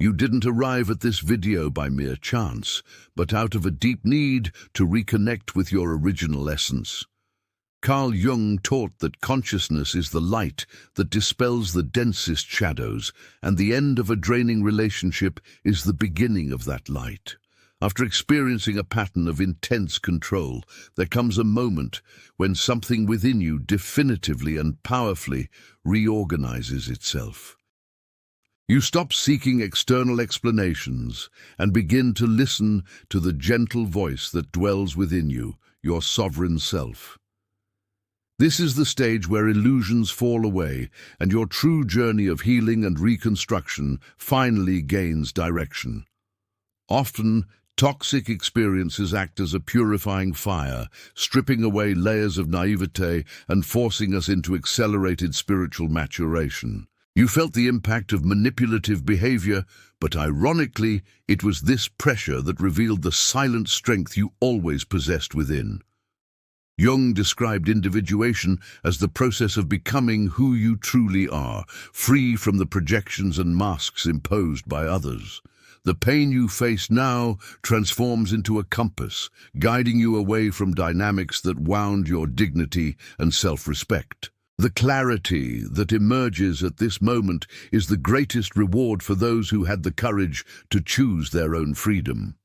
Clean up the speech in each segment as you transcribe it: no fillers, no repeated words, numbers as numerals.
You didn't arrive at this video by mere chance, but out of a deep need to reconnect with your original essence. Carl Jung taught that consciousness is the light that dispels the densest shadows, and the end of a draining relationship is the beginning of that light. After experiencing a pattern of intense control, there comes a moment when something within you definitively and powerfully reorganizes itself. You stop seeking external explanations and begin to listen to the gentle voice that dwells within you, your sovereign self. This is the stage where illusions fall away and your true journey of healing and reconstruction finally gains direction. Often, toxic experiences act as a purifying fire, stripping away layers of naivete and forcing us into accelerated spiritual maturation. You felt the impact of manipulative behavior, but ironically, it was this pressure that revealed the silent strength you always possessed within. Jung described individuation as the process of becoming who you truly are, free from the projections and masks imposed by others. The pain you face now transforms into a compass, guiding you away from dynamics that wound your dignity and self-respect. The clarity that emerges at this moment is the greatest reward for those who had the courage to choose their own freedom.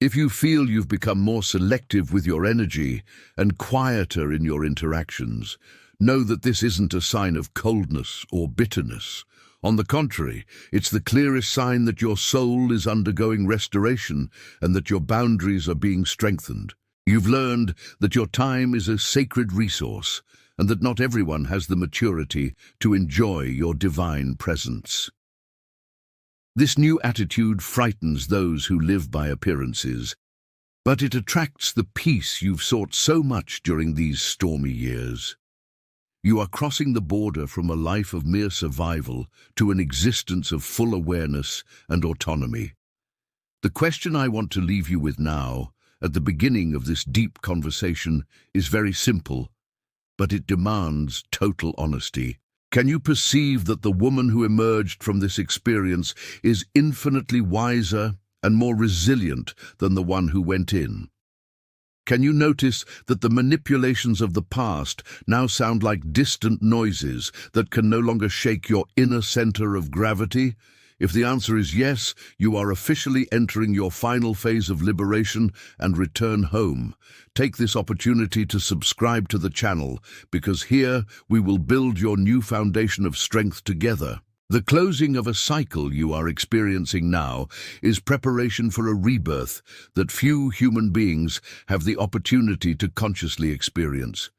If you feel you've become more selective with your energy and quieter in your interactions, know that this isn't a sign of coldness or bitterness. On the contrary, it's the clearest sign that your soul is undergoing restoration and that your boundaries are being strengthened. You've learned that your time is a sacred resource and that not everyone has the maturity to enjoy your divine presence. This new attitude frightens those who live by appearances, but it attracts the peace you've sought so much during these stormy years. You are crossing the border from a life of mere survival to an existence of full awareness and autonomy. The question I want to leave you with now, at the beginning of this deep conversation, is very simple, but it demands total honesty. Can you perceive that the woman who emerged from this experience is infinitely wiser and more resilient than the one who went in? Can you notice that the manipulations of the past now sound like distant noises that can no longer shake your inner center of gravity? If the answer is yes, you are officially entering your final phase of liberation and return home. Take this opportunity to subscribe to the channel, because here we will build your new foundation of strength together. The closing of a cycle you are experiencing now is preparation for a rebirth that few human beings have the opportunity to consciously experience.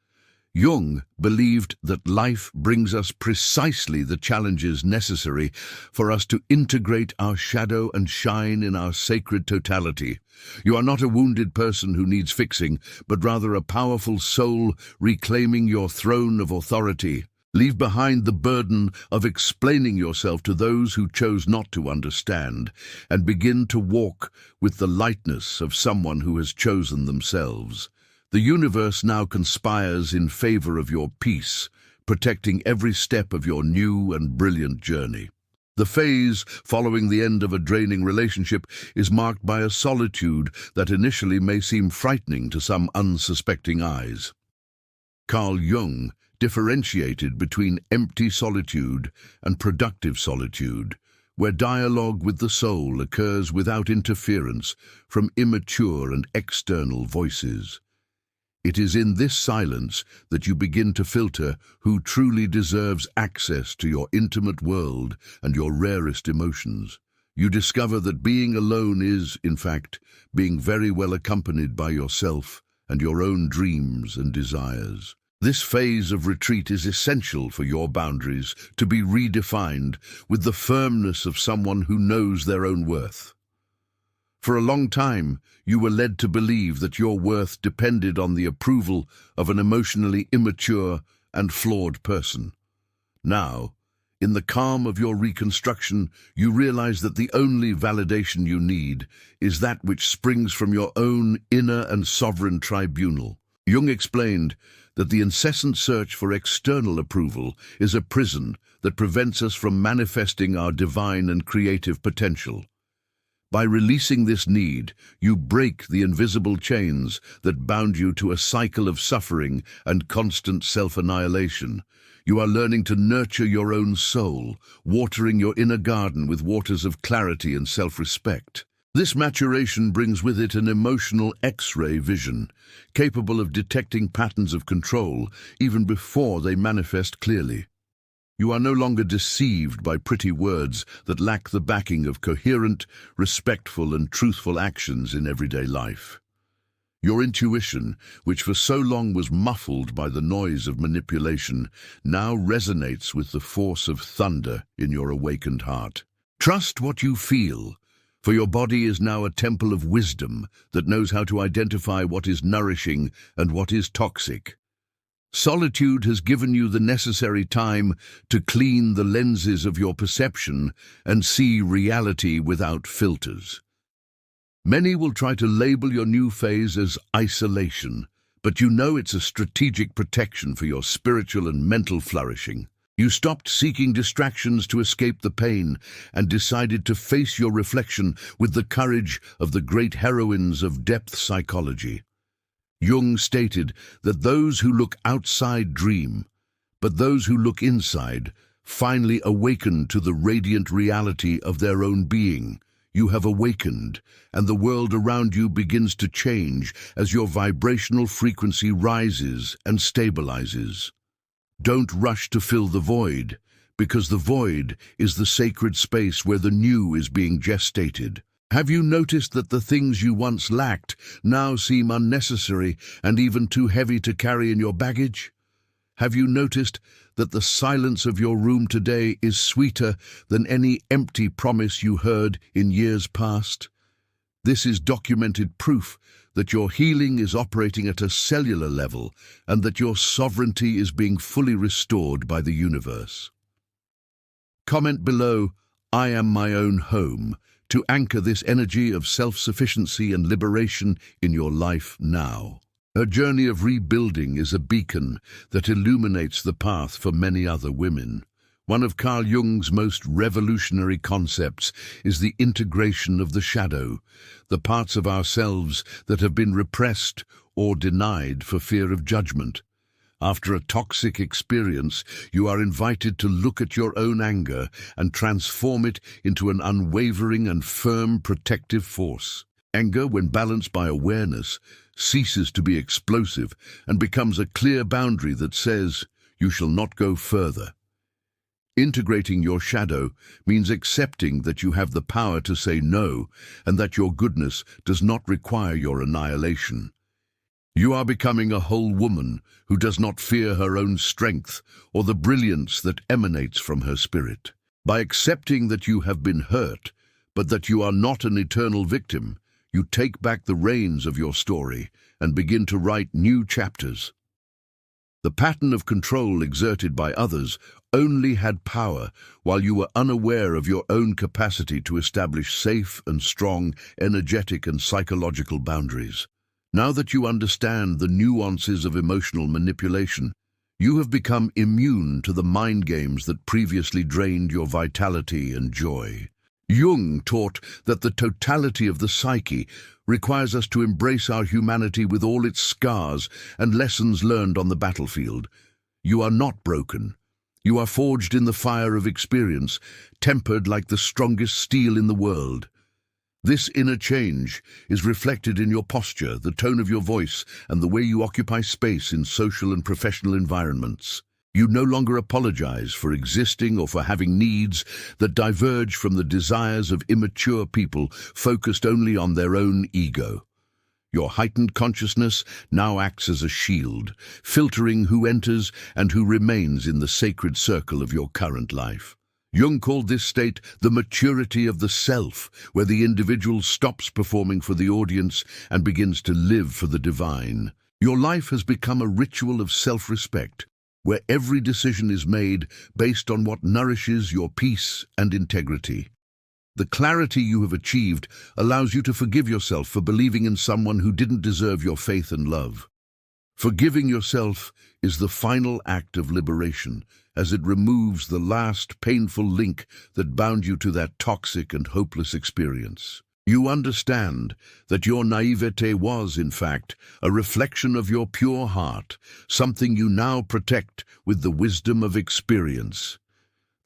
Jung believed that life brings us precisely the challenges necessary for us to integrate our shadow and shine in our sacred totality. You are not a wounded person who needs fixing, but rather a powerful soul reclaiming your throne of authority. Leave behind the burden of explaining yourself to those who chose not to understand, and begin to walk with the lightness of someone who has chosen themselves. The universe now conspires in favor of your peace, protecting every step of your new and brilliant journey. The phase following the end of a draining relationship is marked by a solitude that initially may seem frightening to some unsuspecting eyes. Carl Jung differentiated between empty solitude and productive solitude, where dialogue with the soul occurs without interference from immature and external voices. It is in this silence that you begin to filter who truly deserves access to your intimate world and your rarest emotions. You discover that being alone is, in fact, being very well accompanied by yourself and your own dreams and desires. This phase of retreat is essential for your boundaries to be redefined with the firmness of someone who knows their own worth. For a long time, you were led to believe that your worth depended on the approval of an emotionally immature and flawed person. Now, in the calm of your reconstruction, you realize that the only validation you need is that which springs from your own inner and sovereign tribunal. Jung explained that the incessant search for external approval is a prison that prevents us from manifesting our divine and creative potential. By releasing this need, you break the invisible chains that bound you to a cycle of suffering and constant self-annihilation. You are learning to nurture your own soul, watering your inner garden with waters of clarity and self-respect. This maturation brings with it an emotional X-ray vision, capable of detecting patterns of control even before they manifest clearly. You are no longer deceived by pretty words that lack the backing of coherent, respectful, and truthful actions in everyday life. Your intuition, which for so long was muffled by the noise of manipulation, now resonates with the force of thunder in your awakened heart. Trust what you feel, for your body is now a temple of wisdom that knows how to identify what is nourishing and what is toxic. Solitude has given you the necessary time to clean the lenses of your perception and see reality without filters. Many will try to label your new phase as isolation, but you know it's a strategic protection for your spiritual and mental flourishing. You stopped seeking distractions to escape the pain and decided to face your reflection with the courage of the great heroines of depth psychology. Jung stated that those who look outside dream, but those who look inside finally awaken to the radiant reality of their own being. You have awakened, and the world around you begins to change as your vibrational frequency rises and stabilizes. Don't rush to fill the void, because the void is the sacred space where the new is being gestated. Have you noticed that the things you once lacked now seem unnecessary and even too heavy to carry in your baggage? Have you noticed that the silence of your room today is sweeter than any empty promise you heard in years past? This is documented proof that your healing is operating at a cellular level and that your sovereignty is being fully restored by the universe. Comment below, "I am my own home," to anchor this energy of self-sufficiency and liberation in your life now. Her journey of rebuilding is a beacon that illuminates the path for many other women. One of Carl Jung's most revolutionary concepts is the integration of the shadow, the parts of ourselves that have been repressed or denied for fear of judgment. After a toxic experience, you are invited to look at your own anger and transform it into an unwavering and firm protective force. Anger, when balanced by awareness, ceases to be explosive and becomes a clear boundary that says, "You shall not go further." Integrating your shadow means accepting that you have the power to say no and that your goodness does not require your annihilation. You are becoming a whole woman who does not fear her own strength or the brilliance that emanates from her spirit. By accepting that you have been hurt, but that you are not an eternal victim, you take back the reins of your story and begin to write new chapters. The pattern of control exerted by others only had power while you were unaware of your own capacity to establish safe and strong, energetic and psychological boundaries. Now that you understand the nuances of emotional manipulation, you have become immune to the mind games that previously drained your vitality and joy. Jung taught that the totality of the psyche requires us to embrace our humanity with all its scars and lessons learned on the battlefield. You are not broken. You are forged in the fire of experience, tempered like the strongest steel in the world. This inner change is reflected in your posture, the tone of your voice, and the way you occupy space in social and professional environments. You no longer apologize for existing or for having needs that diverge from the desires of immature people focused only on their own ego. Your heightened consciousness now acts as a shield, filtering who enters and who remains in the sacred circle of your current life. Jung called this state the maturity of the self, where the individual stops performing for the audience and begins to live for the divine. Your life has become a ritual of self-respect, where every decision is made based on what nourishes your peace and integrity. The clarity you have achieved allows you to forgive yourself for believing in someone who didn't deserve your faith and love. Forgiving yourself is the final act of liberation, as it removes the last painful link that bound you to that toxic and hopeless experience. You understand that your naivete was, in fact, a reflection of your pure heart, something you now protect with the wisdom of experience.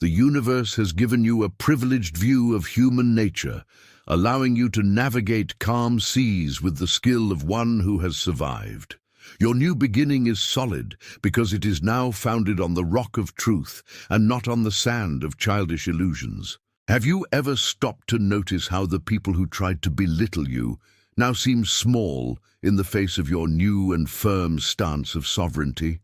The universe has given you a privileged view of human nature, allowing you to navigate calm seas with the skill of one who has survived. Your new beginning is solid because it is now founded on the rock of truth and not on the sand of childish illusions. Have you ever stopped to notice how the people who tried to belittle you now seem small in the face of your new and firm stance of sovereignty?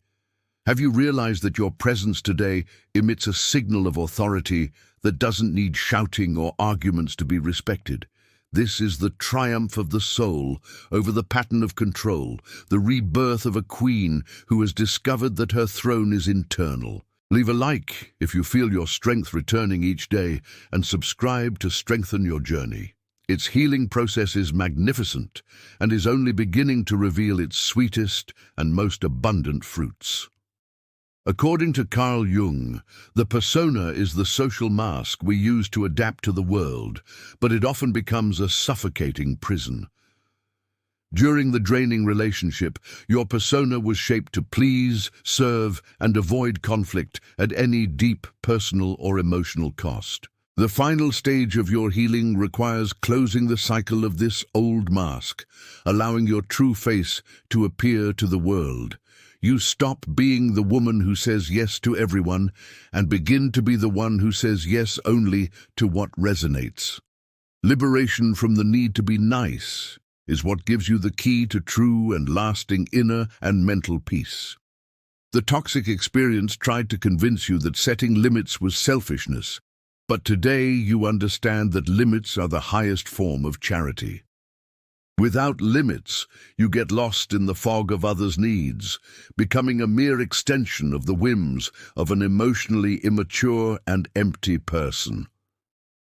Have you realized that your presence today emits a signal of authority that doesn't need shouting or arguments to be respected? This is the triumph of the soul over the pattern of control, the rebirth of a queen who has discovered that her throne is internal. Leave a like if you feel your strength returning each day, and subscribe to strengthen your journey. Its healing process is magnificent and is only beginning to reveal its sweetest and most abundant fruits. According to Carl Jung, the persona is the social mask we use to adapt to the world, but it often becomes a suffocating prison. During the draining relationship, your persona was shaped to please, serve, and avoid conflict at any deep personal or emotional cost. The final stage of your healing requires closing the cycle of this old mask, allowing your true face to appear to the world. You stop being the woman who says yes to everyone and begin to be the one who says yes only to what resonates. Liberation from the need to be nice is what gives you the key to true and lasting inner and mental peace. The toxic experience tried to convince you that setting limits was selfishness, but today you understand that limits are the highest form of charity. Without limits, you get lost in the fog of others' needs, becoming a mere extension of the whims of an emotionally immature and empty person.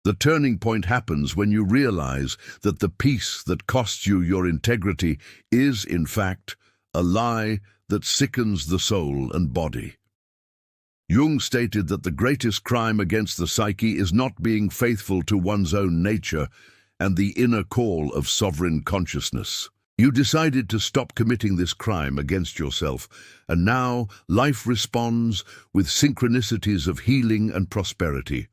The turning point happens when you realize that the peace that costs you your integrity is, in fact, a lie that sickens the soul and body. Jung stated that the greatest crime against the psyche is not being faithful to one's own nature and the inner call of sovereign consciousness. You decided to stop committing this crime against yourself, and now life responds with synchronicities of healing and prosperity.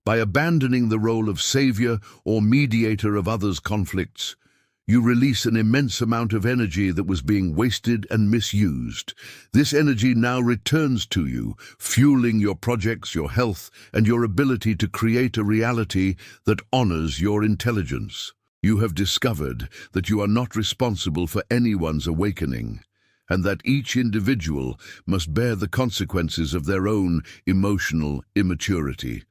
By abandoning the role of savior or mediator of others' conflicts, you release an immense amount of energy that was being wasted and misused. This energy now returns to you, fueling your projects, your health, and your ability to create a reality that honors your intelligence. You have discovered that you are not responsible for anyone's awakening, and that each individual must bear the consequences of their own emotional immaturity.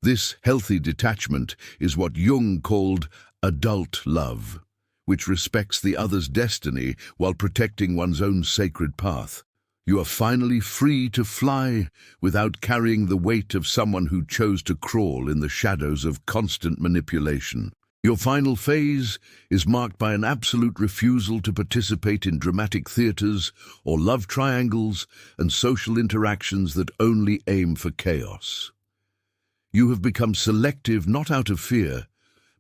This healthy detachment is what Jung called adult love, which respects the other's destiny while protecting one's own sacred path. You are finally free to fly without carrying the weight of someone who chose to crawl in the shadows of constant manipulation. Your final phase is marked by an absolute refusal to participate in dramatic theaters or love triangles and social interactions that only aim for chaos. You have become selective not out of fear,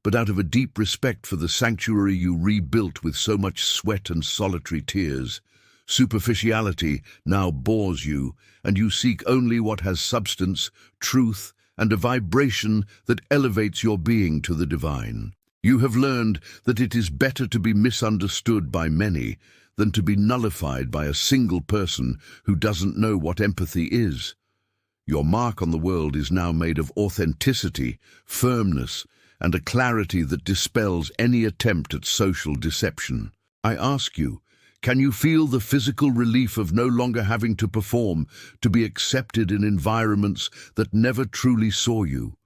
but out of a deep respect for the sanctuary you rebuilt with so much sweat and solitary tears. Superficiality now bores you, and you seek only what has substance, truth, and a vibration that elevates your being to the divine. You have learned that it is better to be misunderstood by many than to be nullified by a single person who doesn't know what empathy is. Your mark on the world is now made of authenticity, firmness, and a clarity that dispels any attempt at social deception. I ask you, can you feel the physical relief of no longer having to perform, to be accepted in environments that never truly saw you?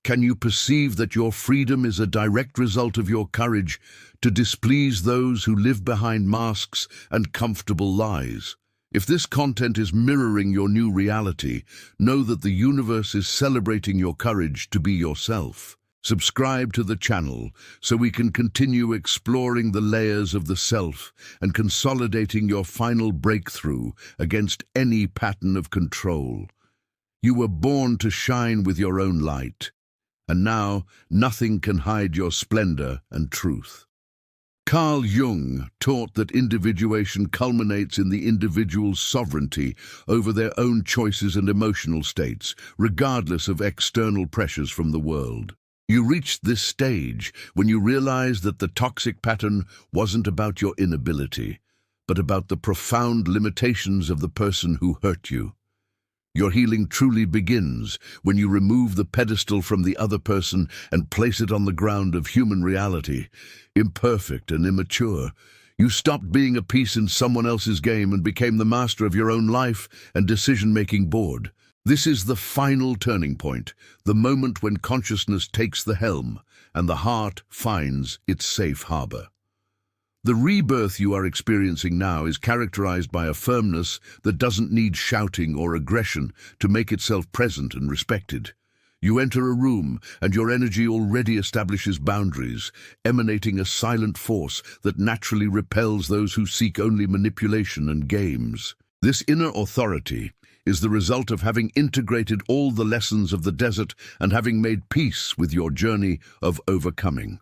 Can you perceive that your freedom is a direct result of your courage to displease those who live behind masks and comfortable lies? If this content is mirroring your new reality, know that the universe is celebrating your courage to be yourself. Subscribe to the channel so we can continue exploring the layers of the self and consolidating your final breakthrough against any pattern of control. You were born to shine with your own light, and now nothing can hide your splendor and truth. Carl Jung taught that individuation culminates in the individual's sovereignty over their own choices and emotional states, regardless of external pressures from the world. You reached this stage when you realized that the toxic pattern wasn't about your inability, but about the profound limitations of the person who hurt you. Your healing truly begins when you remove the pedestal from the other person and place it on the ground of human reality. Imperfect and immature, you stopped being a piece in someone else's game and became the master of your own life and decision-making board. This is the final turning point, the moment when consciousness takes the helm and the heart finds its safe harbor. The rebirth you are experiencing now is characterized by a firmness that doesn't need shouting or aggression to make itself present and respected. You enter a room and your energy already establishes boundaries, emanating a silent force that naturally repels those who seek only manipulation and games. This inner authority is the result of having integrated all the lessons of the desert and having made peace with your journey of overcoming.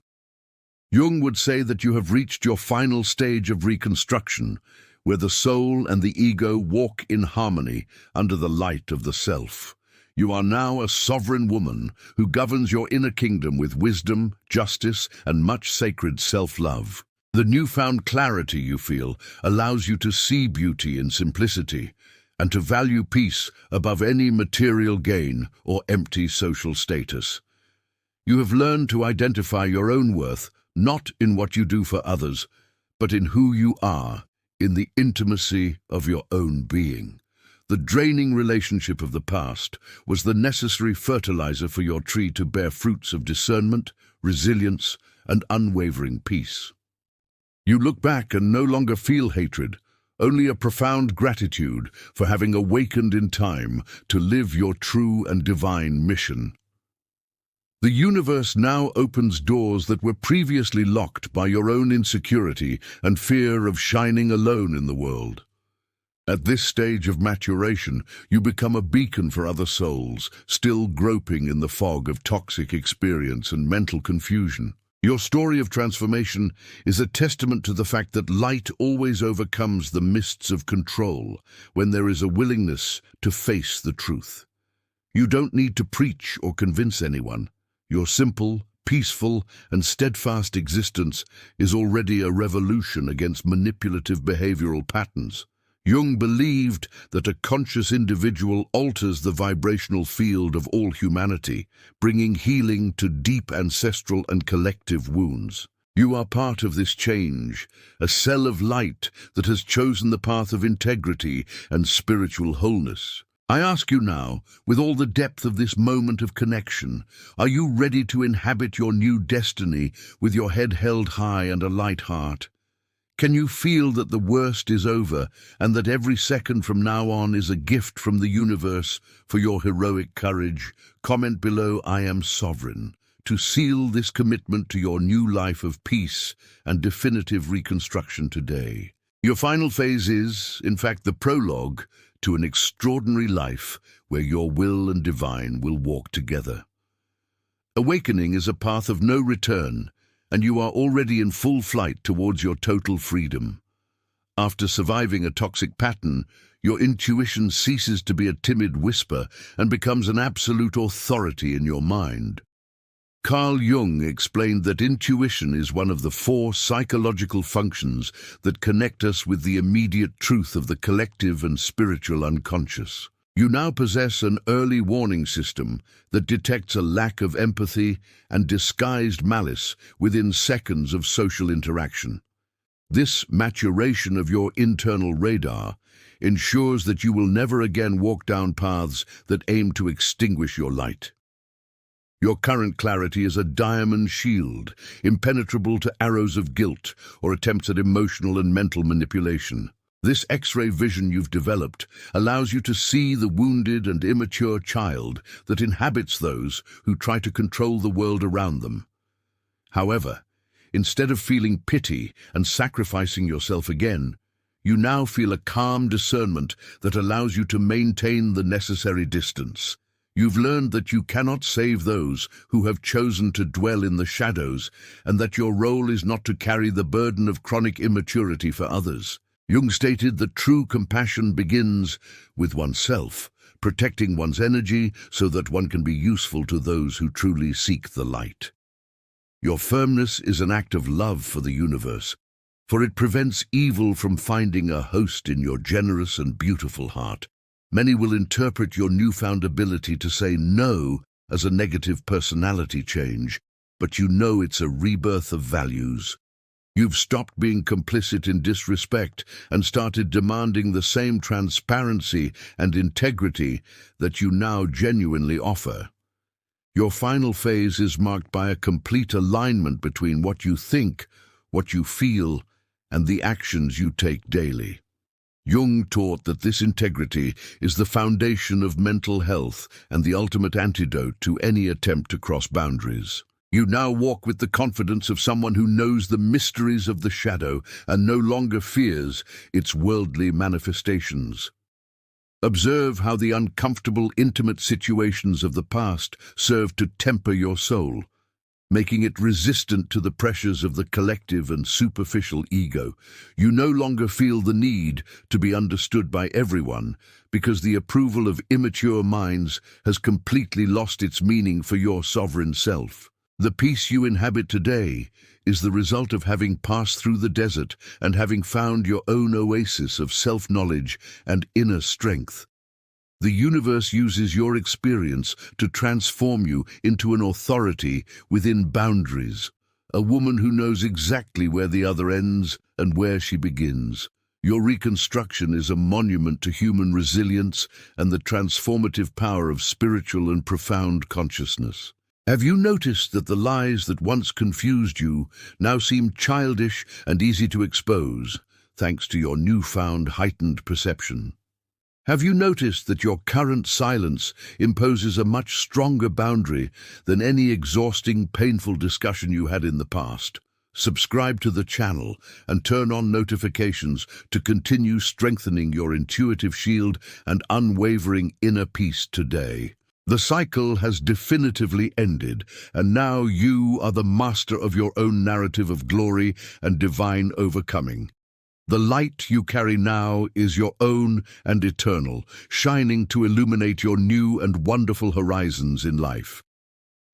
Jung would say that you have reached your final stage of reconstruction, where the soul and the ego walk in harmony under the light of the self. You are now a sovereign woman who governs your inner kingdom with wisdom, justice, and much sacred self-love. The newfound clarity you feel allows you to see beauty in simplicity, and to value peace above any material gain or empty social status. You have learned to identify your own worth, not in what you do for others, but in who you are, in the intimacy of your own being. The draining relationship of the past was the necessary fertilizer for your tree to bear fruits of discernment, resilience, and unwavering peace. You look back and no longer feel hatred, only a profound gratitude for having awakened in time to live your true and divine mission. The universe now opens doors that were previously locked by your own insecurity and fear of shining alone in the world. At this stage of maturation, you become a beacon for other souls, still groping in the fog of toxic experience and mental confusion. Your story of transformation is a testament to the fact that light always overcomes the mists of control when there is a willingness to face the truth. You don't need to preach or convince anyone. Your simple, peaceful, and steadfast existence is already a revolution against manipulative behavioral patterns. Jung believed that a conscious individual alters the vibrational field of all humanity, bringing healing to deep ancestral and collective wounds. You are part of this change, a cell of light that has chosen the path of integrity and spiritual wholeness. I ask you now, with all the depth of this moment of connection, are you ready to inhabit your new destiny with your head held high and a light heart? Can you feel that the worst is over and that every second from now on is a gift from the universe for your heroic courage? Comment below, "I am sovereign," to seal this commitment to your new life of peace and definitive reconstruction today. Your final phase is, in fact, the prologue to an extraordinary life where your will and divine will walk together. Awakening is a path of no return, and you are already in full flight towards your total freedom. After surviving a toxic pattern, your intuition ceases to be a timid whisper and becomes an absolute authority in your mind. Carl Jung explained that intuition is one of the 4 psychological functions that connect us with the immediate truth of the collective and spiritual unconscious. You now possess an early warning system that detects a lack of empathy and disguised malice within seconds of social interaction. This maturation of your internal radar ensures that you will never again walk down paths that aim to extinguish your light. Your current clarity is a diamond shield, impenetrable to arrows of guilt or attempts at emotional and mental manipulation. This X-ray vision you've developed allows you to see the wounded and immature child that inhabits those who try to control the world around them. However, instead of feeling pity and sacrificing yourself again, you now feel a calm discernment that allows you to maintain the necessary distance. You've learned that you cannot save those who have chosen to dwell in the shadows, and that your role is not to carry the burden of chronic immaturity for others. Jung stated that true compassion begins with oneself, protecting one's energy so that one can be useful to those who truly seek the light. Your firmness is an act of love for the universe, for it prevents evil from finding a host in your generous and beautiful heart. Many will interpret your newfound ability to say no as a negative personality change, but you know it's a rebirth of values. You've stopped being complicit in disrespect and started demanding the same transparency and integrity that you now genuinely offer. Your final phase is marked by a complete alignment between what you think, what you feel, and the actions you take daily. Jung taught that this integrity is the foundation of mental health and the ultimate antidote to any attempt to cross boundaries. You now walk with the confidence of someone who knows the mysteries of the shadow and no longer fears its worldly manifestations. Observe how the uncomfortable, intimate situations of the past serve to temper your soul, making it resistant to the pressures of the collective and superficial ego. You no longer feel the need to be understood by everyone, because the approval of immature minds has completely lost its meaning for your sovereign self. The peace you inhabit today is the result of having passed through the desert and having found your own oasis of self-knowledge and inner strength. The universe uses your experience to transform you into an authority within boundaries, a woman who knows exactly where the other ends and where she begins. Your reconstruction is a monument to human resilience and the transformative power of spiritual and profound consciousness. Have you noticed that the lies that once confused you now seem childish and easy to expose, thanks to your newfound heightened perception? Have you noticed that your current silence imposes a much stronger boundary than any exhausting, painful discussion you had in the past? Subscribe to the channel and turn on notifications to continue strengthening your intuitive shield and unwavering inner peace today. The cycle has definitively ended, and now you are the master of your own narrative of glory and divine overcoming. The light you carry now is your own and eternal, shining to illuminate your new and wonderful horizons in life.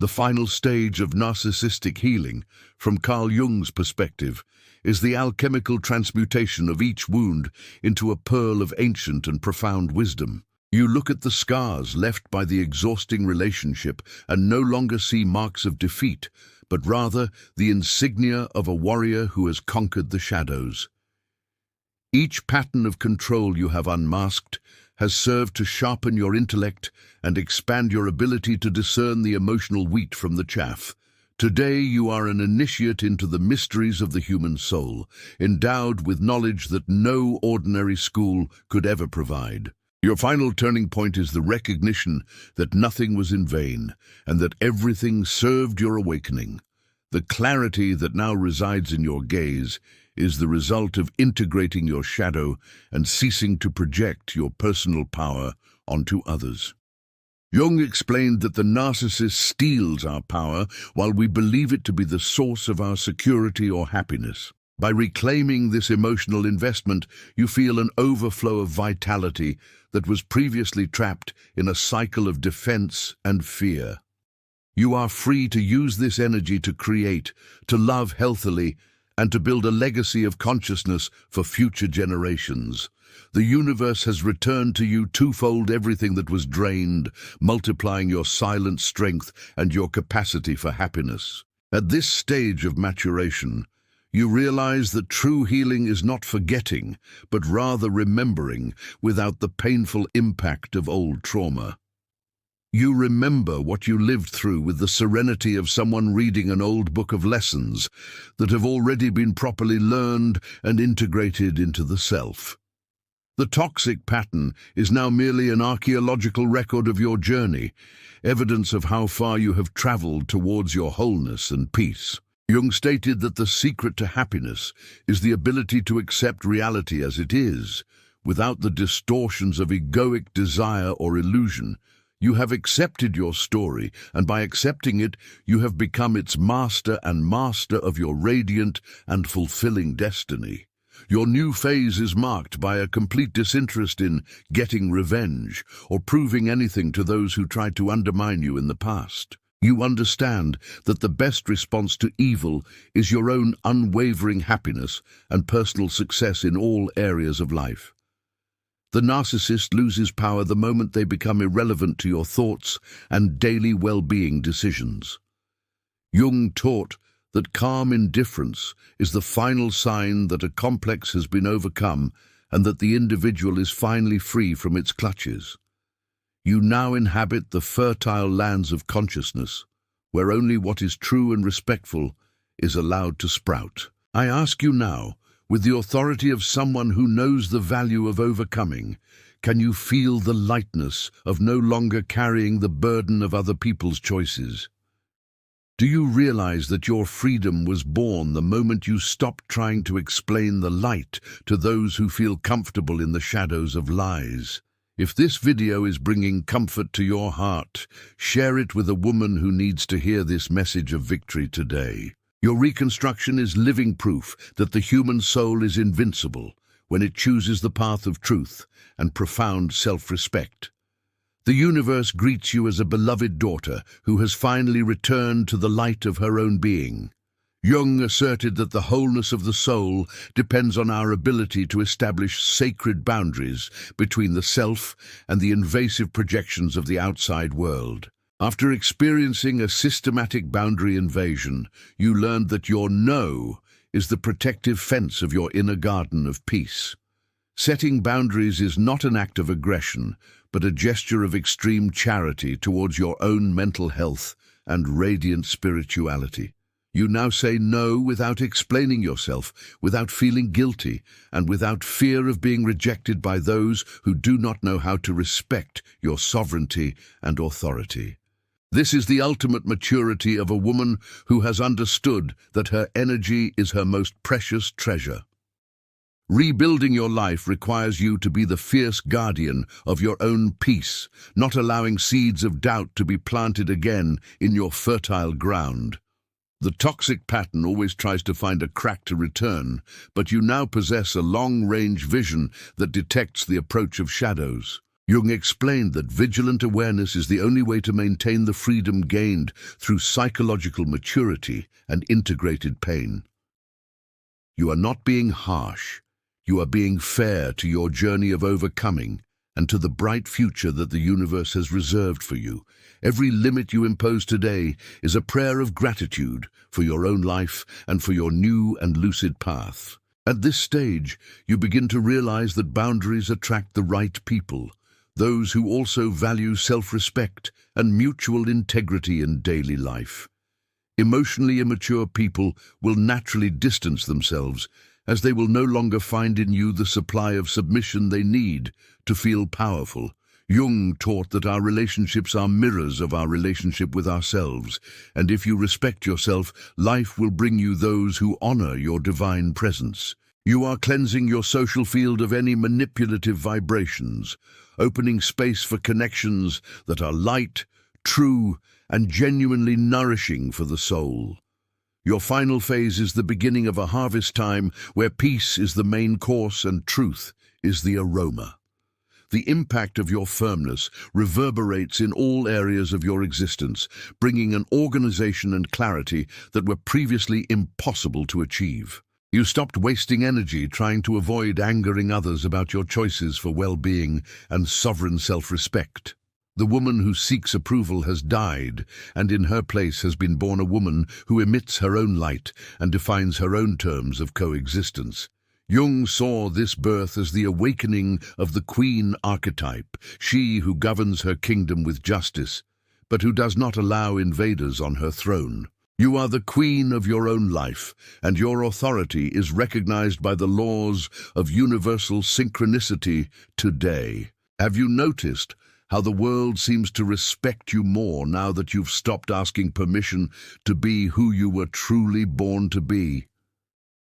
The final stage of narcissistic healing, from Carl Jung's perspective, is the alchemical transmutation of each wound into a pearl of ancient and profound wisdom. You look at the scars left by the exhausting relationship and no longer see marks of defeat, but rather the insignia of a warrior who has conquered the shadows. Each pattern of control you have unmasked has served to sharpen your intellect and expand your ability to discern the emotional wheat from the chaff. Today you are an initiate into the mysteries of the human soul, endowed with knowledge that no ordinary school could ever provide. Your final turning point is the recognition that nothing was in vain and that everything served your awakening. The clarity that now resides in your gaze is the result of integrating your shadow and ceasing to project your personal power onto others. Jung explained that the narcissist steals our power while we believe it to be the source of our security or happiness. By reclaiming this emotional investment, you feel an overflow of vitality that was previously trapped in a cycle of defense and fear. You are free to use this energy to create, to love healthily, and to build a legacy of consciousness for future generations. The universe has returned to you twofold everything that was drained, multiplying your silent strength and your capacity for happiness. At this stage of maturation, you realize that true healing is not forgetting, but rather remembering without the painful impact of old trauma. You remember what you lived through with the serenity of someone reading an old book of lessons that have already been properly learned and integrated into the self. The toxic pattern is now merely an archaeological record of your journey, evidence of how far you have traveled towards your wholeness and peace. Jung stated that the secret to happiness is the ability to accept reality as it is, without the distortions of egoic desire or illusion. You have accepted your story, and by accepting it, you have become its master and master of your radiant and fulfilling destiny. Your new phase is marked by a complete disinterest in getting revenge or proving anything to those who tried to undermine you in the past. You understand that the best response to evil is your own unwavering happiness and personal success in all areas of life. The narcissist loses power the moment they become irrelevant to your thoughts and daily well-being decisions. Jung taught that calm indifference is the final sign that a complex has been overcome and that the individual is finally free from its clutches. You now inhabit the fertile lands of consciousness, where only what is true and respectful is allowed to sprout. I ask you now, with the authority of someone who knows the value of overcoming, can you feel the lightness of no longer carrying the burden of other people's choices? Do you realize that your freedom was born the moment you stopped trying to explain the light to those who feel comfortable in the shadows of lies? If this video is bringing comfort to your heart, share it with a woman who needs to hear this message of victory today. Your reconstruction is living proof that the human soul is invincible when it chooses the path of truth and profound self-respect. The universe greets you as a beloved daughter who has finally returned to the light of her own being. Jung asserted that the wholeness of the soul depends on our ability to establish sacred boundaries between the self and the invasive projections of the outside world. After experiencing a systematic boundary invasion, you learned that your no is the protective fence of your inner garden of peace. Setting boundaries is not an act of aggression, but a gesture of extreme charity towards your own mental health and radiant spirituality. You now say no without explaining yourself, without feeling guilty, and without fear of being rejected by those who do not know how to respect your sovereignty and authority. This is the ultimate maturity of a woman who has understood that her energy is her most precious treasure. Rebuilding your life requires you to be the fierce guardian of your own peace, not allowing seeds of doubt to be planted again in your fertile ground. The toxic pattern always tries to find a crack to return, but you now possess a long-range vision that detects the approach of shadows. Jung explained that vigilant awareness is the only way to maintain the freedom gained through psychological maturity and integrated pain. You are not being harsh. You are being fair to your journey of overcoming and to the bright future that the universe has reserved for you. Every limit you impose today is a prayer of gratitude for your own life and for your new and lucid path. At this stage, you begin to realize that boundaries attract the right people, those who also value self-respect and mutual integrity in daily life. Emotionally immature people will naturally distance themselves, as they will no longer find in you the supply of submission they need to feel powerful. Jung taught that our relationships are mirrors of our relationship with ourselves, and if you respect yourself, life will bring you those who honor your divine presence. You are cleansing your social field of any manipulative vibrations, opening space for connections that are light, true, and genuinely nourishing for the soul. Your final phase is the beginning of a harvest time where peace is the main course and truth is the aroma. The impact of your firmness reverberates in all areas of your existence, bringing an organization and clarity that were previously impossible to achieve. You stopped wasting energy trying to avoid angering others about your choices for well-being and sovereign self-respect. The woman who seeks approval has died, and in her place has been born a woman who emits her own light and defines her own terms of coexistence. Jung saw this birth as the awakening of the queen archetype, she who governs her kingdom with justice, but who does not allow invaders on her throne. You are the queen of your own life, and your authority is recognized by the laws of universal synchronicity today. Have you noticed how the world seems to respect you more now that you've stopped asking permission to be who you were truly born to be?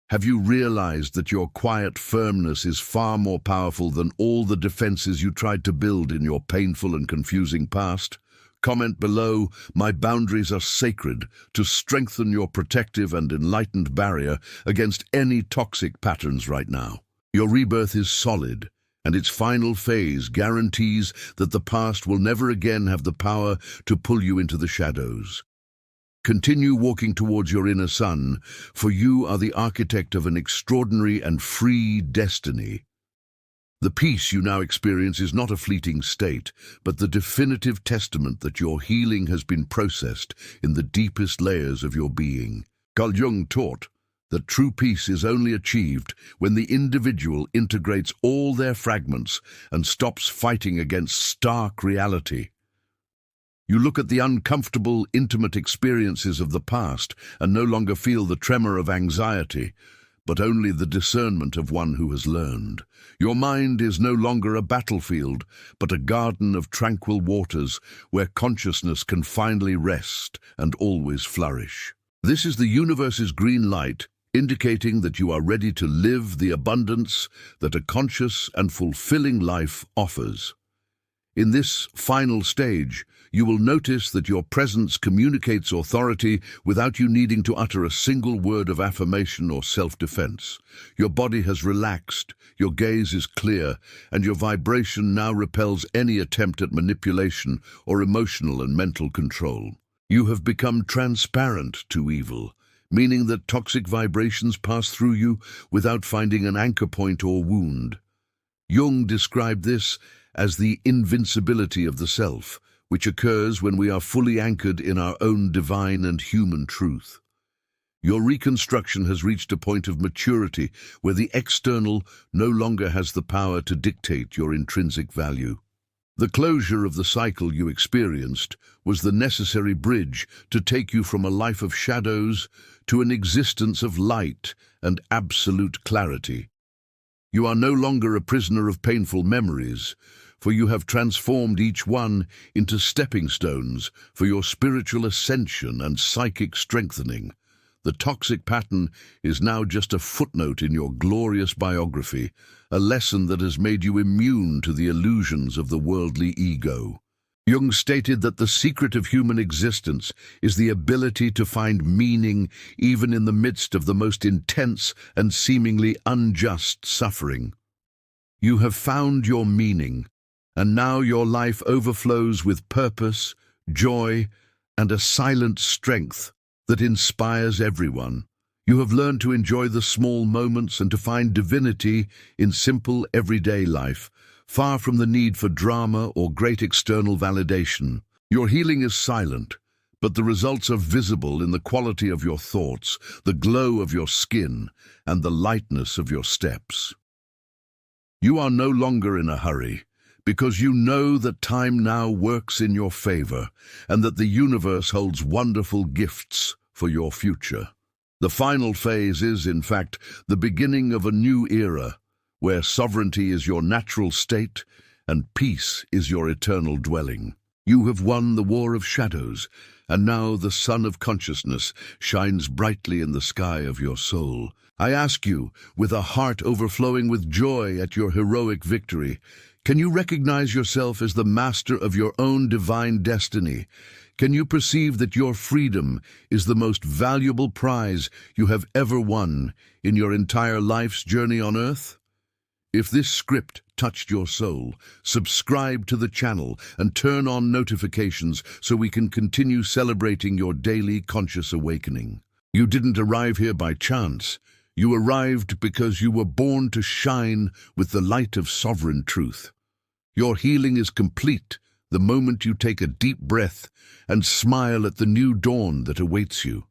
Have you realized that your quiet firmness is far more powerful than all the defenses you tried to build in your painful and confusing past? Comment below, "My boundaries are sacred," to strengthen your protective and enlightened barrier against any toxic patterns right now. Your rebirth is solid, and its final phase guarantees that the past will never again have the power to pull you into the shadows. Continue walking towards your inner sun, for you are the architect of an extraordinary and free destiny. The peace you now experience is not a fleeting state, but the definitive testament that your healing has been processed in the deepest layers of your being. Carl Jung taught that true peace is only achieved when the individual integrates all their fragments and stops fighting against stark reality. You look at the uncomfortable, intimate experiences of the past and no longer feel the tremor of anxiety, but only the discernment of one who has learned. Your mind is no longer a battlefield, but a garden of tranquil waters where consciousness can finally rest and always flourish. This is the universe's green light, indicating that you are ready to live the abundance that a conscious and fulfilling life offers. In this final stage, you will notice that your presence communicates authority without you needing to utter a single word of affirmation or self-defense. Your body has relaxed, your gaze is clear, and your vibration now repels any attempt at manipulation or emotional and mental control. You have become transparent to evil, meaning that toxic vibrations pass through you without finding an anchor point or wound. Jung described this as the invincibility of the self, which occurs when we are fully anchored in our own divine and human truth. Your reconstruction has reached a point of maturity where the external no longer has the power to dictate your intrinsic value. The closure of the cycle you experienced was the necessary bridge to take you from a life of shadows to an existence of light and absolute clarity. You are no longer a prisoner of painful memories, for you have transformed each one into stepping stones for your spiritual ascension and psychic strengthening. The toxic pattern is now just a footnote in your glorious biography, a lesson that has made you immune to the illusions of the worldly ego. Jung stated that the secret of human existence is the ability to find meaning even in the midst of the most intense and seemingly unjust suffering. You have found your meaning, and now your life overflows with purpose, joy, and a silent strength that inspires everyone. You have learned to enjoy the small moments and to find divinity in simple, everyday life, far from the need for drama or great external validation. Your healing is silent, but the results are visible in the quality of your thoughts, the glow of your skin, and the lightness of your steps. You are no longer in a hurry, because you know that time now works in your favor and that the universe holds wonderful gifts for your future. The final phase is, in fact, the beginning of a new era, where sovereignty is your natural state and peace is your eternal dwelling. You have won the war of shadows, and now the sun of consciousness shines brightly in the sky of your soul. I ask you, with a heart overflowing with joy at your heroic victory, can you recognize yourself as the master of your own divine destiny? Can you perceive that your freedom is the most valuable prize you have ever won in your entire life's journey on Earth? If this script touched your soul, subscribe to the channel and turn on notifications so we can continue celebrating your daily conscious awakening. You didn't arrive here by chance. You arrived because you were born to shine with the light of sovereign truth. Your healing is complete the moment you take a deep breath and smile at the new dawn that awaits you.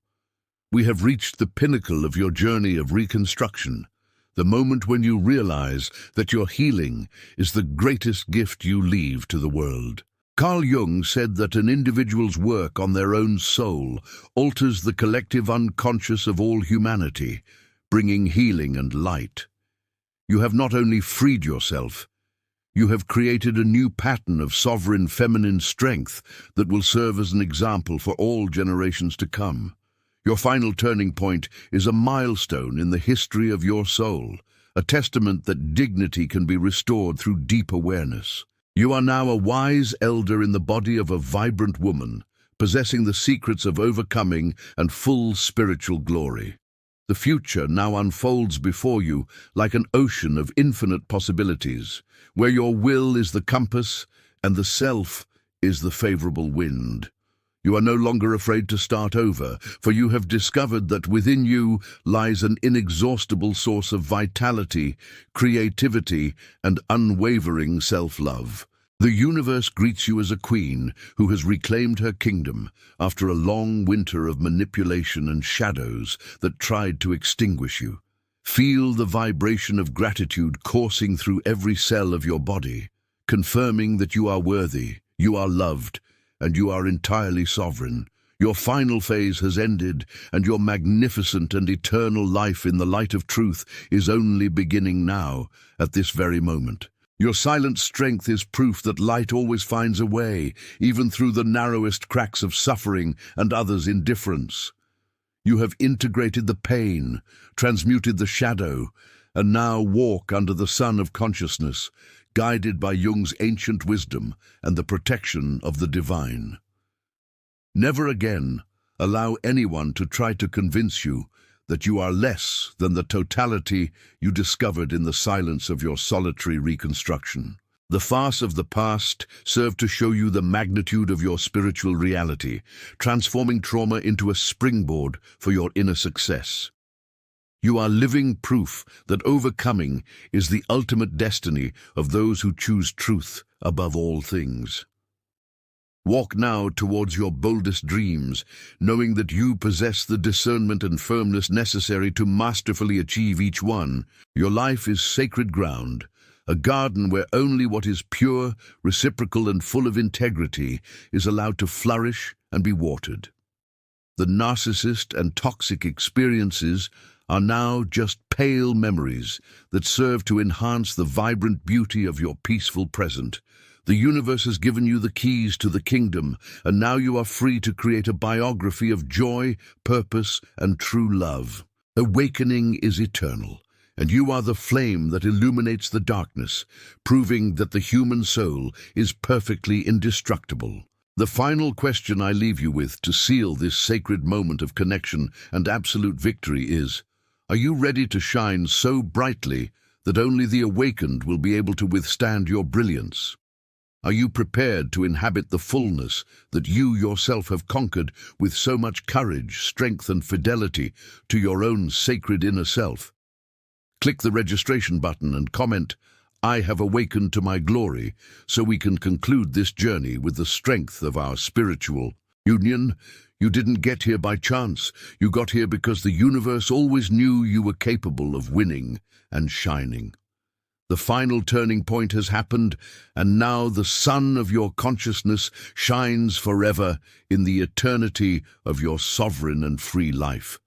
We have reached the pinnacle of your journey of reconstruction, the moment when you realize that your healing is the greatest gift you leave to the world. Carl Jung said that an individual's work on their own soul alters the collective unconscious of all humanity, bringing healing and light. You have not only freed yourself, you have created a new pattern of sovereign feminine strength that will serve as an example for all generations to come. Your final turning point is a milestone in the history of your soul, a testament that dignity can be restored through deep awareness. You are now a wise elder in the body of a vibrant woman, possessing the secrets of overcoming and full spiritual glory. The future now unfolds before you like an ocean of infinite possibilities, where your will is the compass and the self is the favorable wind. You are no longer afraid to start over, for you have discovered that within you lies an inexhaustible source of vitality, creativity, and unwavering self-love. The universe greets you as a queen who has reclaimed her kingdom after a long winter of manipulation and shadows that tried to extinguish you. Feel the vibration of gratitude coursing through every cell of your body, confirming that you are worthy, you are loved, and you are entirely sovereign. Your final phase has ended, and your magnificent and eternal life in the light of truth is only beginning now, at this very moment. Your silent strength is proof that light always finds a way, even through the narrowest cracks of suffering and others' indifference. You have integrated the pain, transmuted the shadow, and now walk under the sun of consciousness, guided by Jung's ancient wisdom and the protection of the divine. Never again allow anyone to try to convince you that you are less than the totality you discovered in the silence of your solitary reconstruction. The farce of the past served to show you the magnitude of your spiritual reality, transforming trauma into a springboard for your inner success. You are living proof that overcoming is the ultimate destiny of those who choose truth above all things. Walk now towards your boldest dreams, knowing that you possess the discernment and firmness necessary to masterfully achieve each one. Your life is sacred ground, a garden where only what is pure, reciprocal, and full of integrity is allowed to flourish and be watered. The narcissist and toxic experiences are now just pale memories that serve to enhance the vibrant beauty of your peaceful present. The universe has given you the keys to the kingdom, and now you are free to create a biography of joy, purpose, and true love. Awakening is eternal, and you are the flame that illuminates the darkness, proving that the human soul is perfectly indestructible. The final question I leave you with to seal this sacred moment of connection and absolute victory is, are you ready to shine so brightly that only the awakened will be able to withstand your brilliance? Are you prepared to inhabit the fullness that you yourself have conquered with so much courage, strength, and fidelity to your own sacred inner self? Click the registration button and comment, "I have awakened to my glory," so we can conclude this journey with the strength of our spiritual union. You didn't get here by chance. You got here because the universe always knew you were capable of winning and shining. The final turning point has happened, and now the sun of your consciousness shines forever in the eternity of your sovereign and free life.